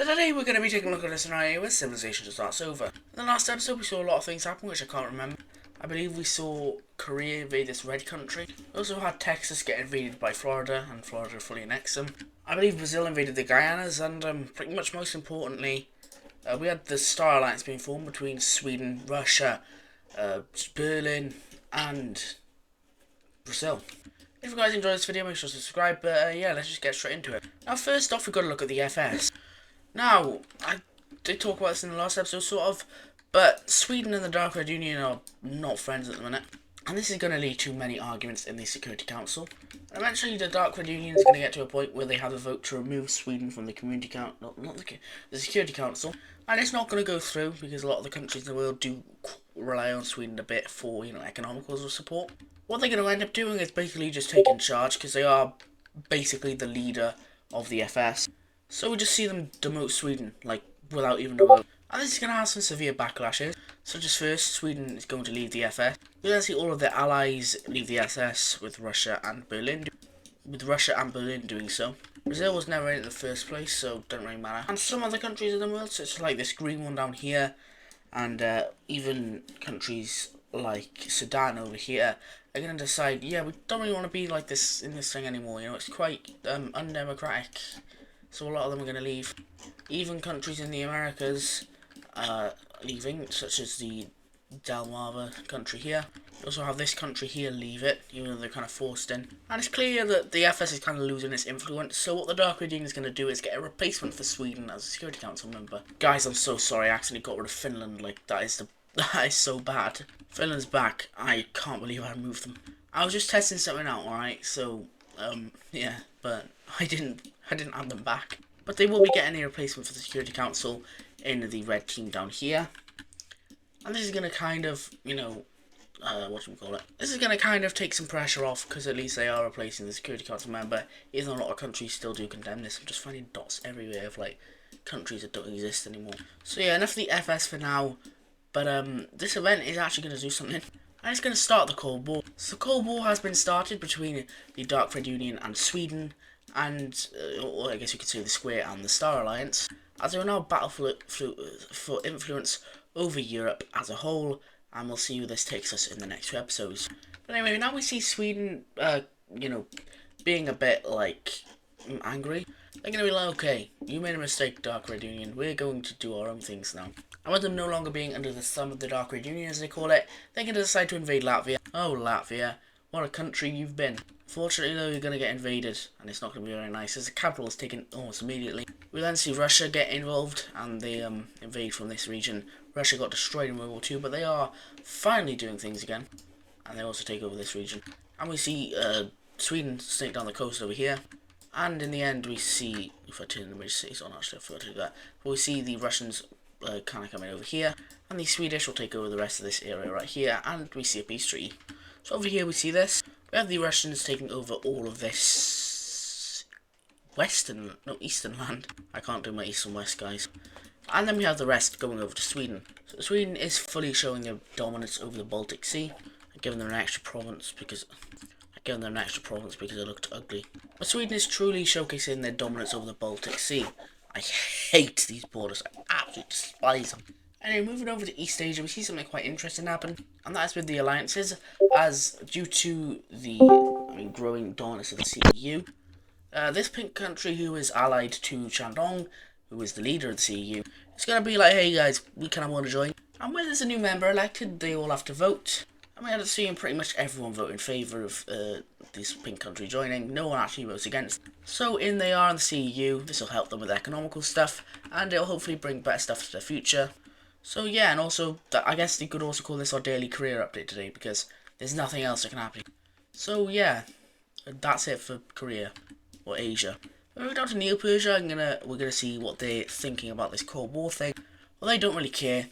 today we're going to be taking a look at a scenario where civilization just starts over. In the last episode we saw a lot of things happen which I can't remember. I believe we saw Korea invade this red country. We also had Texas get invaded by Florida, and Florida fully annexed them. I believe Brazil invaded the Guyanas, and pretty much most importantly, we had the Star Alliance being formed between Sweden, Russia, Berlin, and Brazil. If you guys enjoyed this video, make sure to subscribe, but yeah, let's just get straight into it. Now first off, we've got to look at the FS. Now, I did talk about this in the last episode, sort of, but Sweden and the Dark Red Union are not friends at the minute. And this is going to lead to many arguments in the Security Council. And eventually the Dark Red Union is going to get to a point where they have a vote to remove Sweden from the the Security Council. And it's not going to go through because a lot of the countries in the world do rely on Sweden a bit for, economical support. What they're going to end up doing is basically just taking charge because they are basically the leader of the FS. So we just see them demote Sweden, without even a vote. And this is going to have some severe backlashes. So just first, Sweden is going to leave the FS. We then see all of their allies leave the SS with Russia and Berlin. Doing so. Brazil was never in it in the first place, so don't really matter. And some other countries in the world, such as this green one down here, and even countries like Sudan over here, are going to decide, yeah, we don't really want to be like this in this thing anymore. It's quite undemocratic. So a lot of them are going to leave. Even countries in the Americas leaving, such as the Delmarva country here. We also have this country here leave it, even though they're kind of forced in. And it's clear that the FS is kind of losing its influence, so what the Dark Red Union is going to do is get a replacement for Sweden as a Security Council member. Guys, I'm so sorry, I accidentally got rid of Finland, that is so bad. Finland's back, I can't believe I removed them. I was just testing something out, alright, so, yeah, but I didn't add them back. But they will be getting a replacement for the Security Council in the red team down here. And this is going to kind of, this is going to kind of take some pressure off, because at least they are replacing the Security Council member, even though a lot of countries still do condemn this. I'm just finding dots everywhere of, countries that don't exist anymore. So yeah, enough of the FS for now, but this event is actually going to do something. And it's going to start the Cold War. So the Cold War has been started between the Dark Red Union and Sweden, and or I guess you could say the Square and the Star Alliance, as they will now battle for influence over Europe as a whole, and we'll see where this takes us in the next 2 episodes. But anyway, now we see Sweden, being a bit, angry. They're going to be like, okay, you made a mistake, Dark Red Union, we're going to do our own things now. And with them no longer being under the thumb of the Dark Red Union, as they call it, they're going to decide to invade Latvia. Oh, Latvia, what a country you've been. Fortunately, though, you're going to get invaded, and it's not going to be very nice, as the capital is taken almost immediately. We then see Russia get involved, and they invade from this region. Russia got destroyed in World War II, but they are finally doing things again, and they also take over this region. And we see Sweden snake down the coast over here, and in the end we see, if I turn the major cities on, actually I forgot to do that, but we see the Russians kind of coming over here, and the Swedish will take over the rest of this area right here, and we see a peace treaty. So over here we see this. We have the Russians taking over all of this eastern land. I can't do my east and west, guys. And then we have the rest going over to Sweden. So Sweden is fully showing their dominance over the Baltic Sea. I've given them an extra province because it looked ugly. But Sweden is truly showcasing their dominance over the Baltic Sea. I hate these borders. I absolutely despise them. Anyway, moving over to East Asia, we see something quite interesting happen, and that is with the alliances, as due to the growing dominance of the CEU, this pink country who is allied to Shandong, who is the leader of the CEU, it's going to be like, hey guys, we kind of want to join. And when there's a new member elected, they all have to vote. And we had to see pretty much everyone vote in favour of this pink country joining. No one actually votes against. So in they are in the CEU, this will help them with economical stuff, and it'll hopefully bring better stuff to their future. So yeah, and also, I guess you could also call this our daily career update today, because there's nothing else that can happen. So yeah, that's it for Korea, or Asia. Moving down to Neo-Persia, we're gonna see what they're thinking about this Cold War thing. Well, they don't really care,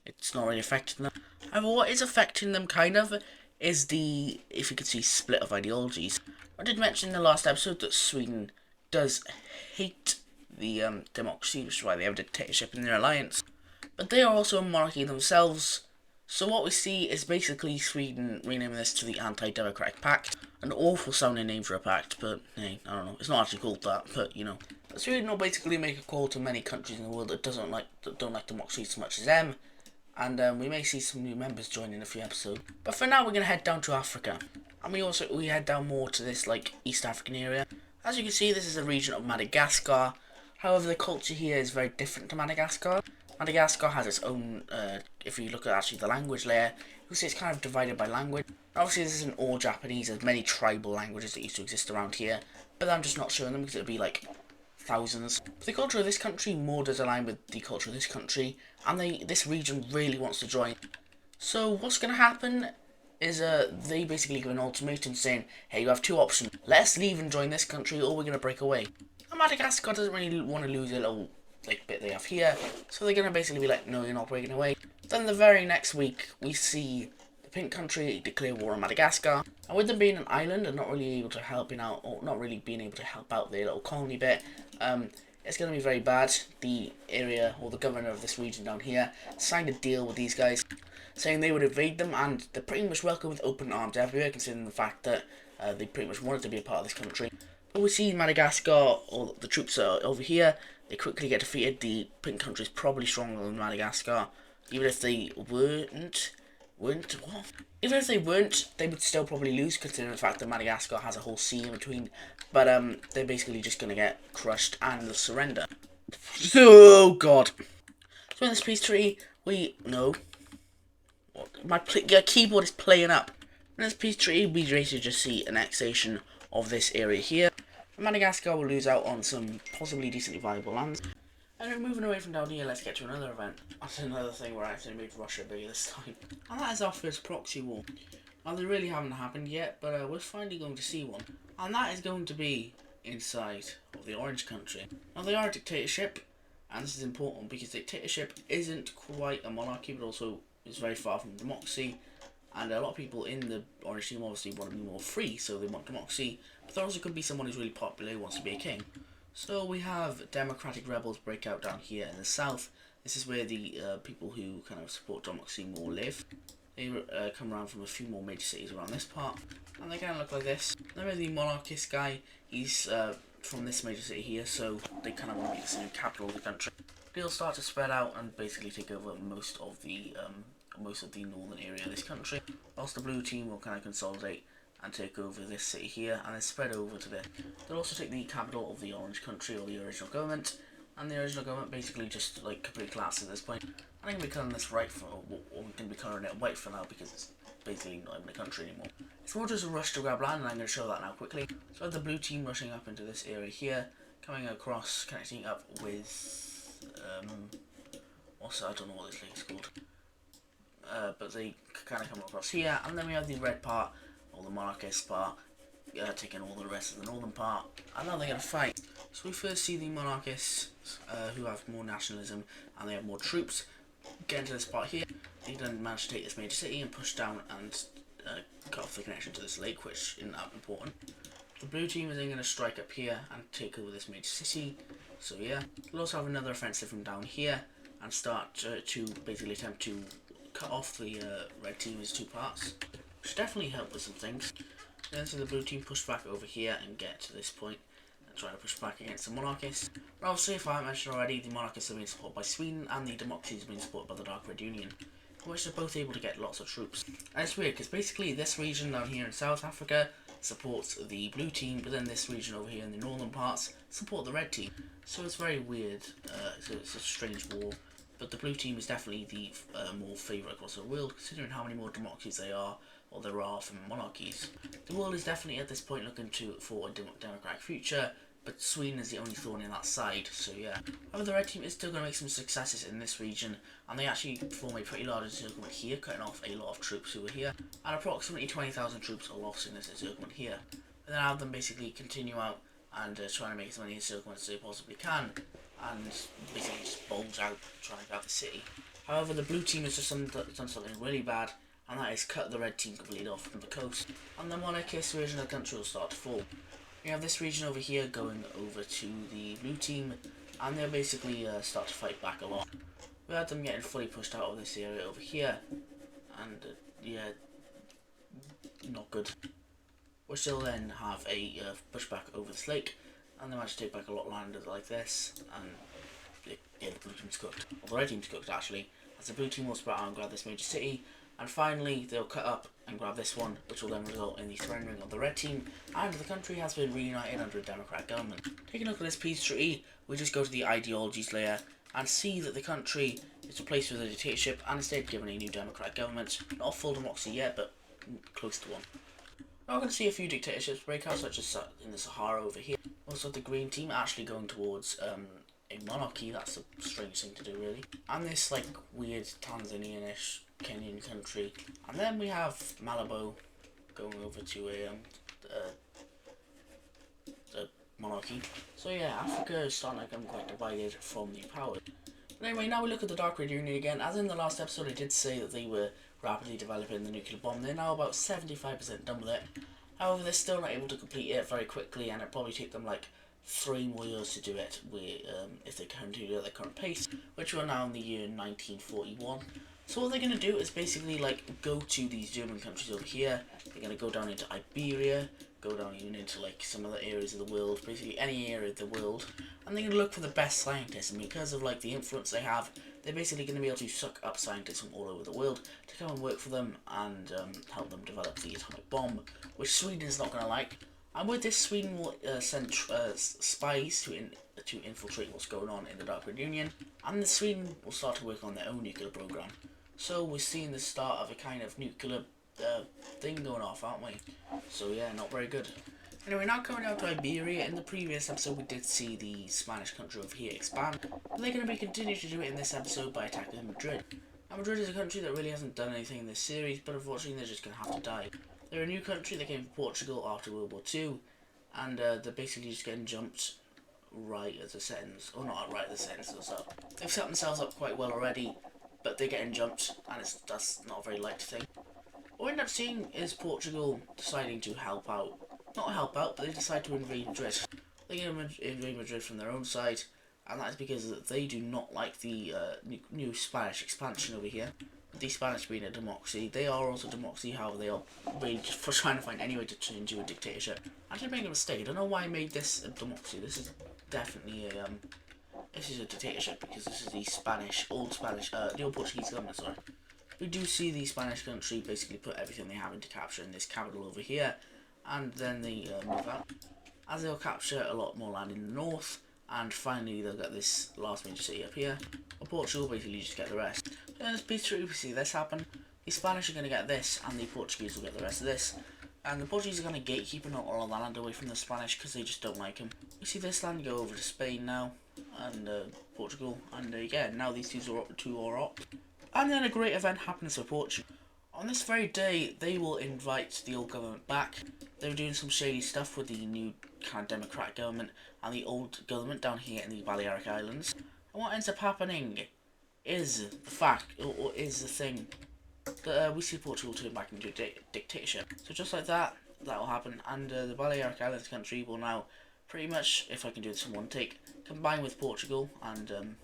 it's not really affecting them. However, what is affecting them, kind of, is the, if you could see, split of ideologies. I did mention in the last episode that Sweden does hate the democracy, which is why they have a dictatorship in their alliance. But they are also a monarchy themselves, so what we see is basically Sweden renaming this to the Anti-Democratic Pact. an awful sounding name for a pact, but hey, I don't know. It's not actually called that, but you know. So we will basically make a call to many countries in the world that don't like democracy as much as them, and we may see some new members join in a few episodes. But for now, we're gonna head down to Africa, and we head down more to this like East African area. As you can see, this is a region of Madagascar. However, the culture here is very different to Madagascar. Madagascar has its own, if you look at actually the language layer, you'll see it's kind of divided by language. Obviously, this isn't all Japanese. There's many tribal languages that used to exist around here, but I'm just not showing them because it would be like thousands. But the culture of this country more does align with the culture of this country, and this region really wants to join. So what's going to happen is they basically give an ultimatum saying, hey, you have two options. Let us leave and join this country, or we're going to break away. And Madagascar doesn't really want to lose a little bit they have here, so they're going to basically be like, no, you're not breaking away. Then the very next week, we see the pink country declare war on Madagascar, and with them being an island and not really able to helping out, or not really being able to help out their little colony bit, it's going to be very bad. The area, or the governor of this region down here, signed a deal with these guys, saying they would invade them, and they're pretty much welcome with open arms everywhere, considering the fact that they pretty much wanted to be a part of this country. But we see Madagascar, or the troops are over here, they quickly get defeated. The pink country is probably stronger than Madagascar. Even if they weren't, Even if they weren't, they would still probably lose, considering the fact that Madagascar has a whole sea in between. But they're basically just going to get crushed and surrender. Oh god. So in this peace treaty, my keyboard is playing up. In this peace treaty, we basically just see annexation of this area here. Madagascar will lose out on some possibly decently viable lands. And then moving away from down here, let's get to another event. That's another thing where I actually made Russia bigger this time. And that is our first proxy war. Now, they really haven't happened yet, but we're finally going to see one. And that is going to be inside of the Orange country. Now, they are a dictatorship, and this is important because dictatorship isn't quite a monarchy, but also is very far from democracy. And a lot of people in the Orange team obviously want to be more free, so they want democracy. But there also could be someone who's really popular who wants to be a king. So we have democratic rebels break out down here in the south. This is where the people who kind of support democracy more live. They come around from a few more major cities around this part, and they kind of look like this. Then we have the monarchist guy. He's from this major city here, so they kind of want to make this a new capital of the country. They'll start to spread out and basically take over most of the northern area of this country, whilst the blue team will kind of consolidate and take over this city here, and then spread over to there. They'll also take the capital of the Orange country, or the original government, and the original government basically just like completely collapsed at this point. And I'm going to be colouring this right for, or we're going to be colouring it white for now, because it's basically not even a country anymore. It's more just a rush to grab land, and I'm going to show that now quickly. So I have the blue team rushing up into this area here, coming across, connecting up with, also I don't know what this lake's called. But they kind of come across here, and then we have the red part, or the monarchist part, taking all the rest of the northern part, and now they're going to fight. So we first see the monarchists, who have more nationalism, and they have more troops, get into this part here. They then manage to take this major city and push down and cut off the connection to this lake, which isn't that important. The blue team is then going to strike up here and take over this major city, so yeah. We'll also have another offensive from down here, and start to basically attempt to cut off the red team as two parts, which definitely help with some things. Then so the blue team push back over here and get to this point and try to push back against the monarchists. But obviously, if I haven't mentioned already, the monarchists are being supported by Sweden, and the democracy is being supported by the Dark Red Union, in which they're both able to get lots of troops. And it's weird because basically this region down here in South Africa supports the blue team, but then this region over here in the northern parts support the red team. So it's very weird. So it's a strange war. But the blue team is definitely the more favourite across the world, considering how many more democracies there are from monarchies. The world is definitely at this point looking for a democratic future, but Sweden is the only thorn in that side, so yeah. However, the red team is still going to make some successes in this region, and they actually form a pretty large encirclement here, cutting off a lot of troops who were here, and approximately 20,000 troops are lost in this encirclement here. And then have them basically continue out and trying to make as many encirclements as they possibly can, and basically just bulge out, trying to grab the city. However, the blue team has just done something really bad, and that is cut the red team completely off from the coast, and the monarchist version of the country will start to fall. We have this region over here going over to the blue team, and they'll basically start to fight back a lot. We had them getting fully pushed out of this area over here, and yeah, not good. which they'll then have a pushback over this lake, and they manage to take back a lot of land like this, and yeah, the blue team's cooked. Well, the red team's cooked actually, as the blue team will spread out and grab this major city, and finally they'll cut up and grab this one, which will then result in the surrendering of the red team, and the country has been reunited under a democratic government. Taking a look at this peace treaty, we just go to the ideologies layer and see that the country is replaced with a dictatorship and instead given a new democratic government. Not a full democracy yet, but close to one. Now we're going to see a few dictatorships break out, such as in the Sahara over here. Also the green team actually going towards a monarchy. That's a strange thing to do, really. And this like weird Tanzanian-ish Kenyan country. And then we have Malabo going over to a monarchy. So yeah, Africa is starting to become quite divided from the powers. But anyway, now we look at the Dark Red Union again. As in the last episode, I did say that they were rapidly developing the nuclear bomb. They're now about 75% done with it. However, they're still not able to complete it very quickly, and it'll probably take them like 3 more years to do it if they continue at their current pace, which we're now in the year 1941. So what they're going to do is basically like go to these German countries over here. They're going to go down into Iberia, go down even into like some other areas of the world, basically any area of the world, and they're going to look for the best scientists, and because of like the influence they have, they're basically going to be able to suck up scientists from all over the world to come and work for them and help them develop the atomic bomb, which Sweden is not going to like. And with this, Sweden will send spies to infiltrate what's going on in the Dark Red Union, and the Sweden will start to work on their own nuclear program. So we're seeing the start of a kind of nuclear thing going off, aren't we? So yeah, not very good. Anyway, now coming out to Iberia. In the previous episode, we did see the Spanish country over here expand, but they're going to be continuing to do it in this episode by attacking Madrid. Now, Madrid is a country that really hasn't done anything in this series, but unfortunately they're just going to have to die. They're a new country that came from Portugal after World War II, and they're basically just getting jumped right as the settings, or not right as the settings goes up. They've set themselves up quite well already, but they're getting jumped, and that's not a very liked thing. What we end up seeing is Portugal deciding to help out. Not help out, but they decide to invade Madrid. They're going to invade Madrid from their own side, and that is because they do not like the new Spanish expansion over here. The Spanish being a democracy, they are also a democracy, however they are really just for trying to find any way to turn into a dictatorship. I did make a mistake. I don't know why I made this a democracy. This is definitely a this is a dictatorship, because this is the old Portuguese government, sorry. We do see the Spanish country basically put everything they have into capturing this capital over here, and then they move out. As they'll capture a lot more land in the north, and finally they'll get this last major city up here, and Portugal basically just get the rest. So in this peace treaty we see this happen. The Spanish are going to get this, and the Portuguese will get the rest of this. And the Portuguese are going to gatekeep and all that land away from the Spanish because they just don't like them. We see this land go over to Spain now, and Portugal, and yeah, now these two are up. And then a great event happens for Portugal. On this very day, they will invite the old government back. They were doing some shady stuff with the new kind of democratic government and the old government down here in the Balearic Islands. And what ends up happening is the fact, or is the thing, that we see Portugal turn back into a dictatorship. So just like that, that will happen, and the Balearic Islands country will now pretty much, if I can do this in one take, combine with Portugal and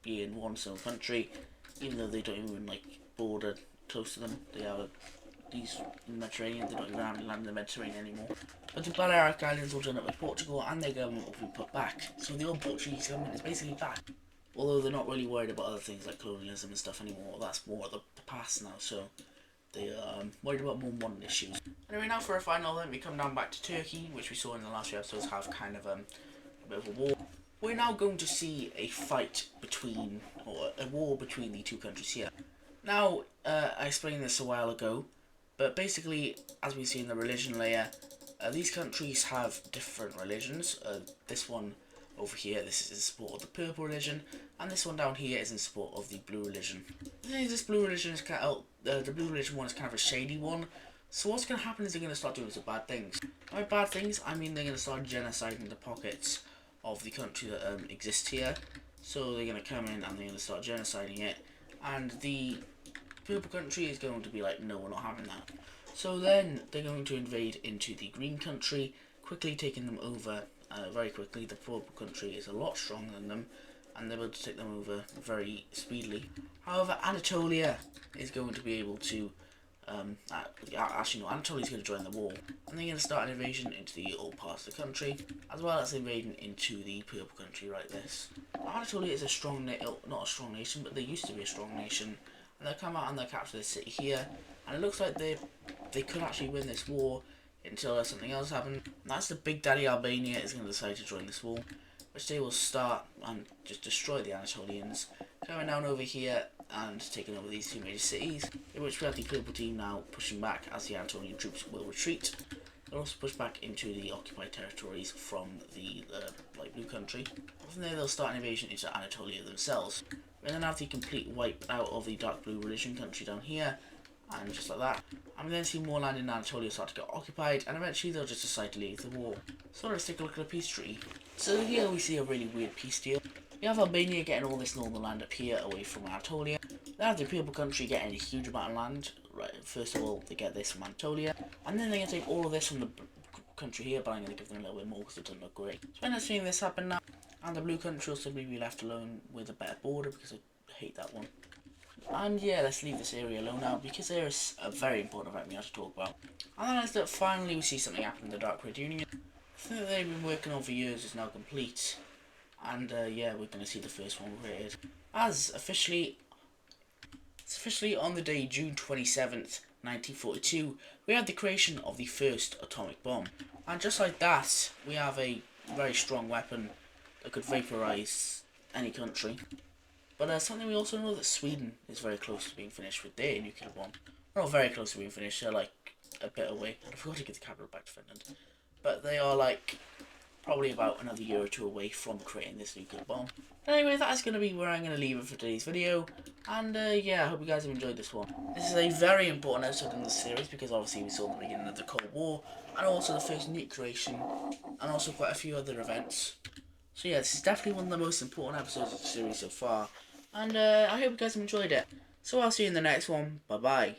be in one single country, even though they don't even like border close to them. They are these in the Mediterranean, they don't even have land in the Mediterranean anymore. But the Balearic Islands will join up with Portugal, and their government will be put back. So the old Portuguese government is basically back. Although they're not really worried about other things like colonialism and stuff anymore. That's more of the past now, so they are worried about more modern issues. Anyway, now for a final event, we come down back to Turkey, which we saw in the last few episodes have kind of a bit of a war. We're now going to see a fight between, or a war between the two countries here. Now, I explained this a while ago, but basically, as we see in the religion layer, these countries have different religions. This one over here, this is in support of the purple religion, and this one down here is in support of the blue religion. This blue religion is kind of, the blue religion one is kind of a shady one. So what's going to happen is they're going to start doing some bad things. By bad things, I mean they're going to start genociding the pockets of the country that exists here. So they're going to come in and they're going to start genociding it, and the purple country is going to be like, no, we're not having that. So then they're going to invade into the green country, quickly taking them over. Very quickly. The purple country is a lot stronger than them, and they're able to take them over very speedily. However, Anatolia is going to be able to Actually no, Anatolia's going to join the war, and they're going to start an invasion into the old parts of the country, as well as invading into the purple country like this. Anatolia is a strong, not a strong nation, but they used to be a strong nation, and they'll come out and they'll capture the city here, and it looks like they could actually win this war until something else happened. And that's the big daddy Albania is going to decide to join this war, which they will start and just destroy the Anatolians, coming down over here and taking over these two major cities, in which we have the purple team now pushing back as the Anatolian troops will retreat. They'll also push back into the occupied territories from the light blue country. From there they'll start an invasion into Anatolia themselves. We then have the complete wipe out of the dark blue religion country down here, and just like that. And we then see more land in Anatolia start to get occupied, and eventually they'll just decide to leave the war. So let's take a look at a peace treaty. So here we see a really weird peace deal. We have Albania getting all this northern land up here away from Anatolia. They have the purple country getting a huge amount of land. Right, first of all they get this from Anatolia, and then they're going to take all of this from the country here, but I'm going to give them a little bit more because it doesn't look great. So we're not seeing this happen now, and the blue country will simply be left alone with a better border because I hate that one. And yeah, let's leave this area alone now because there is a very important event we have to talk about. And that is that finally we see something happen in the Dark Red Union. The thing that they've been working on for years is now complete. And yeah, we're going to see the first one created. It's officially on the day June 27th, 1942, we had the creation of the first atomic bomb. And just like that, we have a very strong weapon that could vaporize any country. But something we also know that Sweden is very close to being finished with their nuclear bomb. Not very close to being finished, they're like a bit away. I forgot to give the capital back to Finland. But they are like probably about another year or two away from creating this nuclear bomb. Anyway, that's going to be where I'm going to leave it for today's video. And yeah, I hope you guys have enjoyed this one. This is a very important episode in this series because obviously we saw the beginning of the Cold War, and also the first nuke creation, and also quite a few other events. So yeah, this is definitely one of the most important episodes of the series so far. And I hope you guys have enjoyed it. So I'll see you in the next one. Bye bye.